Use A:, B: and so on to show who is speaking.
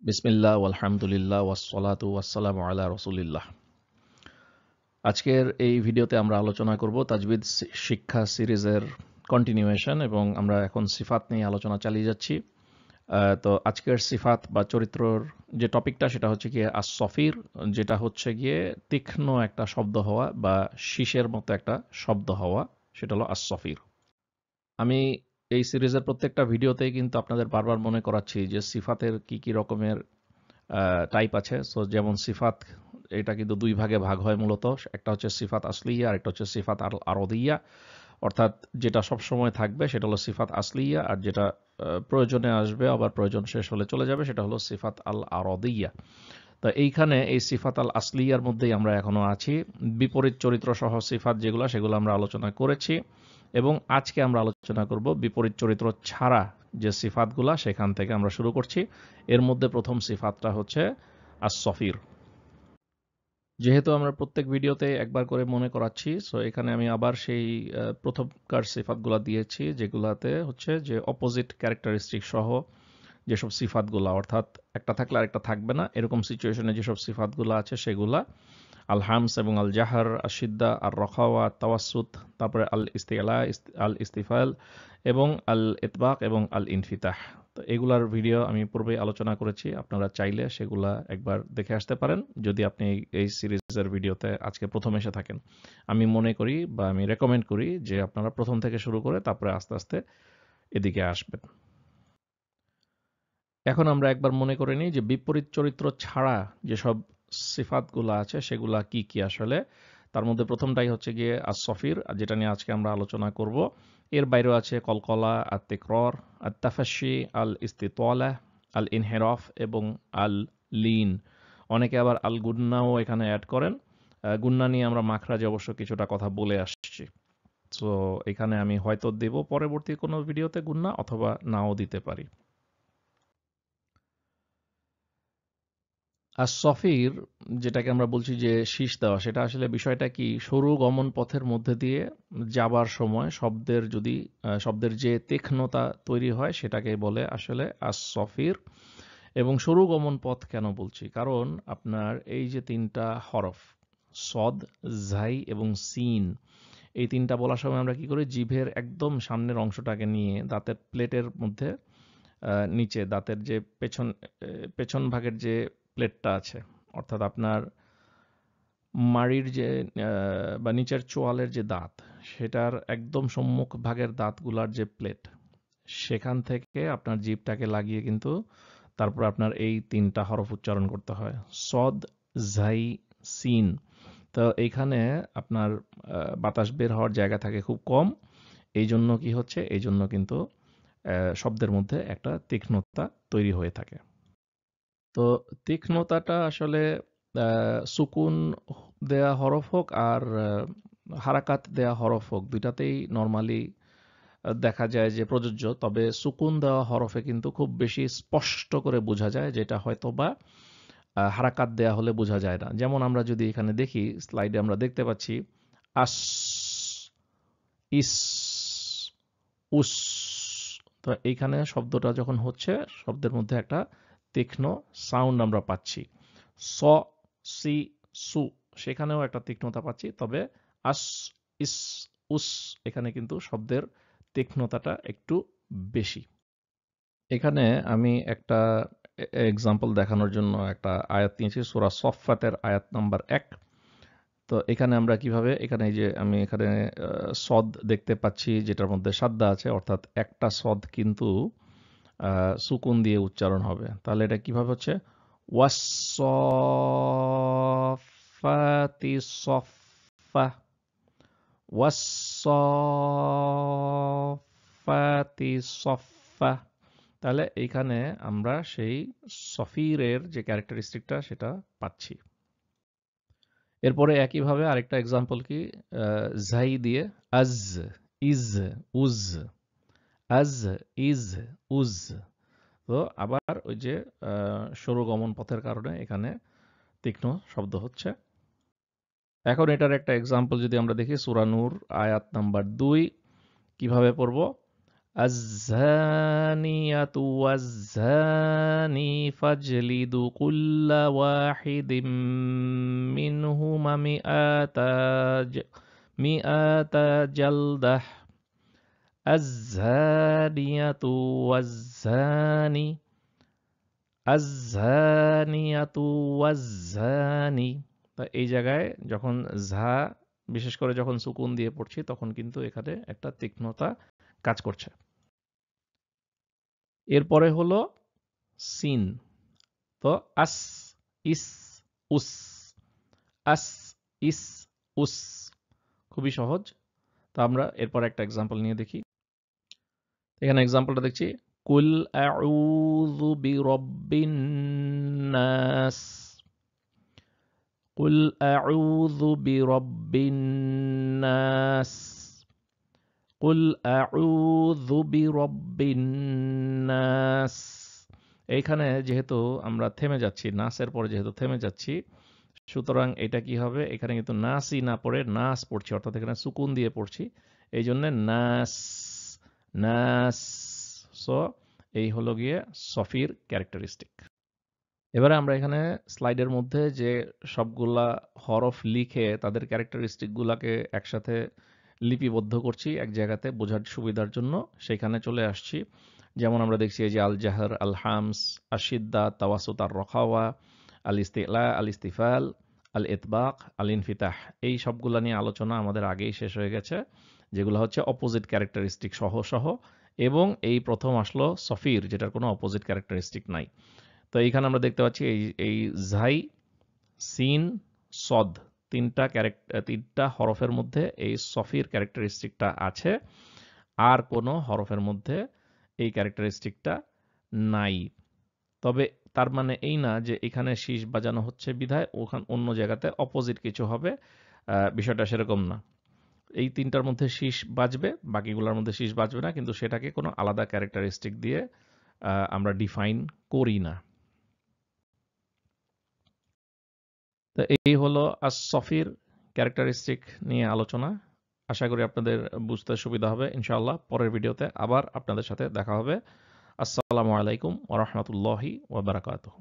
A: বিসমিল্লাহ আলহামদুলিল্লাহ ওয়াসসালাতু ওয়াসসালামু আলা রাসূলিল্লাহ। আজকের এই ভিডিওতে আমরা আলোচনা করব তাজবিদ শিক্ষা সিরিজের কন্টিনিউয়েশন এবং আমরা এখন সিফাত নিয়ে আলোচনা চালিয়ে যাচ্ছি। তো আজকের সিফাত বা চরিত্রর যে টপিকটা সেটা হচ্ছে গিয়ে আস-সফির, যেটা হচ্ছে গিয়ে তীক্ষ্ণ একটা শব্দ হওয়া বা শীষের মতো একটা শব্দ হওয়া, সেটা হলো আস-সফির। আমি এই সিরিজের প্রত্যেকটা ভিডিওতেই কিন্তু আপনাদের বারবার মনে করাচ্ছি যে সিফাতের কি রকমের টাইপ আছে। সো যেমন সিফাত, এটা কিন্তু দুই ভাগে ভাগ হয় মূলত। একটা হচ্ছে সিফাত আসলিয়া আর একটা হচ্ছে সিফাত আরদিয়া, অর্থাৎ যেটা সবসময় থাকবে সেটা হলো সিফাত আসলিয়া, আর যেটা প্রয়োজনে আসবে আবার প্রয়োজন শেষ হলে চলে যাবে সেটা হলো সিফাত আল আরদিয়া। তো এইখানে এই সিফাত আল আসলিয়ার মধ্যেই আমরা এখনো আছি। বিপরীত চরিত্র সহ সিফাত সেগুলো আমরা আলোচনা করেছি এবং আজকে আমরা আলোচনা করব বিপরীত চরিত্র ছাড়া যে সিফাতগুলা, সেখান থেকে আমরা শুরু করছি। এর মধ্যে প্রথম সিফাতটা হচ্ছে আস-সফির। যেহেতু আমরা প্রত্যেক ভিডিওতে একবার করে মনে করাচ্ছি, সো এখানে আমি আবার সেই প্রথমকার সিফাতগুলা দিয়েছি, যেগুলাতে হচ্ছে যে অপোজিট ক্যারেক্টারিস্টিক সহ যেসব সিফাতগুলা, অর্থাৎ একটা থাকলে আরেকটা থাকবে না, এরকম সিচুয়েশনে যেসব সিফাতগুলো আছে সেগুলা আল হামস এবং আল জাহার, আশিদ্দা, আর রখাওয়া, তাওয়াসুত, তারপরে আল ইস্তিআলা, আল ইস্তিফাল এবং আল ইতবাক এবং আল ইনফিতাহ। তো এগুলার ভিডিও আমি পূর্বেই আলোচনা করেছি, আপনারা চাইলে সেগুলা একবার দেখে আসতে পারেন যদি আপনি এই সিরিজের ভিডিওতে আজকে প্রথম এসে থাকেন। আমি মনে করি বা আমি রেকমেন্ড করি যে আপনারা প্রথম থেকে শুরু করে তারপরে আস্তে আস্তে এদিকে আসবেন। এখন আমরা একবার মনে করে নিই যে বিপরীত চরিত্র ছাড়া যেসব সিফাতগুলো আছে সেগুলা কি কি আসলে। তার মধ্যে প্রথমটাই হচ্ছে গিয়ে আস-সফির, যেটা নিয়ে আজকে আমরা আলোচনা করব। এর বাইরেও আছে কলকলা, আত-তিকরার, আত-তাফাশি, আল ইস্তিতালা, আল ইনহিরাফ এবং আল লিন। অনেকে আবার আল গুন্নাও এখানে অ্যাড করেন। গুন্না নিয়ে আমরা মাখরাজে অবশ্য কিছুটা কথা বলে আসছি। তো এখানে আমি হয়তো দেব পরবর্তী কোনো ভিডিওতে গুন্না, অথবা নাও দিতে পারি। আর সফির, যেটাকে আমরা বলছি যে শীষ দেওয়া, সেটা আসলে বিষয়টা কি, সরু গমন পথের মধ্যে দিয়ে যাবার সময় শব্দের যে তীক্ষ্ণতা তৈরি হয় সেটাকে বলে আসলে আস সফির। এবং সরু গমন পথ কেন বলছি, কারণ আপনার এই যে তিনটা হরফ সদ, ঝাই এবং সিন, এই তিনটা বলার সময় আমরা কি করি, জিভের একদম সামনের অংশটাকে নিয়ে দাঁতের প্লেটের মধ্যে নিচে দাঁতের যে পেছন ভাগের যে প্লেটটা আছে, অর্থাৎ আপনার মাড়ির যে বা নিচের চোয়ালের যে দাঁত, সেটার একদম সম্মুখ ভাগের দাঁতগুলার যে প্লেট, সেখান থেকে আপনার জিভটাকে লাগিয়ে কিন্তু তারপর আপনার এই তিনটা হরফ উচ্চারণ করতে হয়, সদ, ঝাই, সিন। তো এইখানে আপনার বাতাস বের হওয়ার জায়গা থাকে খুব কম। এই জন্য কি হচ্ছে, এই জন্য কিন্তু শব্দের মধ্যে একটা তীক্ষ্ণতা তৈরি হয়ে থাকে। তো তীক্ষ্ণতাটা আসলে সুকুন দেয়া হরফ হোক আর হারাকাত দেয়া হরফ হোক, দুইটাতেই নর্মালি দেখা যায় যে প্রযোজ্য। তবে সুকুন দেওয়া হরফে কিন্তু খুব বেশি স্পষ্ট করে বোঝা যায়, যেটা হয়তো বা হারাকাত দেয়া হলে বোঝা যায় না। যেমন আমরা যদি এখানে দেখি, স্লাইডে আমরা দেখতে পাচ্ছি আস, ইস, উস। তো এইখানে শব্দটা যখন হচ্ছে, শব্দের মধ্যে একটা তীক্ষ্ণ সাউন্ড আমরা পাচ্ছি। স, সি, সু, সেখানেও একটা তীক্ষ্ণতা পাচ্ছি। তবে আস, ইস, উস, এখানে কিন্তু শব্দের তীক্ষ্ণতাটা একটু বেশি। এখানে আমি একটা এক্সাম্পল দেখানোর জন্য একটা আয়াত নিয়েছি, সূরা সফফাতের আয়াত নাম্বার 1। তো এখানে আমরা কিভাবে, এখানে এই যে আমি এখানে সদ দেখতে পাচ্ছি যেটার মধ্যে সাদ্দা আছে, অর্থাৎ একটা সদ কিন্তু সুকুন দিয়ে উচ্চারণ হবে। তাহলে এটা কিভাবে হচ্ছে, ওয়াসফাতি সফা, ওয়াসফাতি সফা। তাহলে এইখানে আমরা সেই সফিরের যে ক্যারেক্টারিস্টিকটা সেটা পাচ্ছি। এরপরে একইভাবে আরেকটা এক্সাম্পল কি, ঝাই দিয়ে আজ, ইজ, উজ, আজ, ইজ, উজ। তো আবার ওই যে সরু গমন পথের কারণে এখানে তীক্ষ্ণ শব্দ হচ্ছে। এখন এটার একটা এক্সাম্পল যদি আমরা দেখি, সূরা নূর আয়াত নাম্বার 2 কিভাবে পড়ব, الزانية والزاني فاجلدوا كل واحد منهما مئة جلدة الزانية والزاني والزاني। তা এই জায়গায় যখন ঝা বিশেষ করে যখন সুকুন দিয়ে পড়ছি তখন কিন্তু এখানে একটা তীক্ষ্ণতা কাজ করছে। এরপরে হলো সিন। তো আস, ইস, উস, আস, ইস, উস, খুবই সহজ। তো আমরা এরপর একটা এক্সাম্পল নিয়ে দেখি। এখানে এক্সাম্পলটা দেখছি, কুল আউযু বিরব্বিন নাস, কুল আউযু বিরব্বিন নাস, কুল আউযু বিরব্বিন নাস। এইখানে যেহেতু আমরা থেমে যাচ্ছি, নাসের পরে যেহেতু থেমে যাচ্ছি, সুতরাং এটা কি হবে, এখানে কিন্তু নাসই না পড়ে নাস পড়ছি, অর্থাৎ এখানে সুকুন দিয়ে পড়ছি, এই জন্য নাস, নাস। সো এই হলো গিয়ে সফির ক্যারেক্টারিস্টিক। এবারে আমরা এখানে স্লাইডের মধ্যে যে সবগুলা হরফ লিখে তাদের ক্যারেক্টারিস্টিক গুলাকে একসাথে লিপিবদ্ধ করছি এক জায়গাতে বোঝার সুবিধার জন্য, সেখানে চলে আসছি। যেমন আমরা দেখছি এই যে আল জাহর, আল হামস, আশিদ্দা, তাওয়াসুত, আর রখাওয়া, আল ইস্তিলা, আল ইস্তিফাল, আল ইতবাক, আল ইনফিতাহ, এই সবগুলা নিয়ে আলোচনা আমাদের আগেই শেষ হয়ে গেছে, যেগুলো হচ্ছে অপোজিট ক্যারেক্টারিস্টিক সহ সহ। এবং এই প্রথম আসলো সফির, যেটার কোনো অপোজিট ক্যারেক্টারিস্টিক নাই। তো এইখানে আমরা দেখতে পাচ্ছি এই ঝাই, সিন, সদ, তিনটা হরফের মধ্যে এই সফির ক্যারেক্টারিস্টিকটা আছে, আর কোনো হরফের মধ্যে এই ক্যারেক্টারিস্টিকটা নাই। তবে তার মানে এই না যে এখানে শীষ বাজানো হচ্ছে বিধায় অন্য জায়গাতে অপোজিট কিছু হবে, বিষয়টা সেরকম না। এই তিনটার মধ্যে শীষ বাজবে, বাকিগুলোর মধ্যে শীষ বাজবে না, কিন্তু সেটাকে কোনো আলাদা ক্যারেক্টারিস্টিক দিয়ে আমরা ডিফাইন করি না। তো এই হলো আস-সফির ক্যারেক্টারিস্টিক নিয়ে আলোচনা। আশা করি আপনাদের বুঝতে সুবিধা হবে। ইনশাআল্লাহ পরের ভিডিওতে আবার আপনাদের সাথে দেখা হবে। আসসালামু আলাইকুম ওয়া রাহমাতুল্লাহি ওয়া বারাকাতুহু।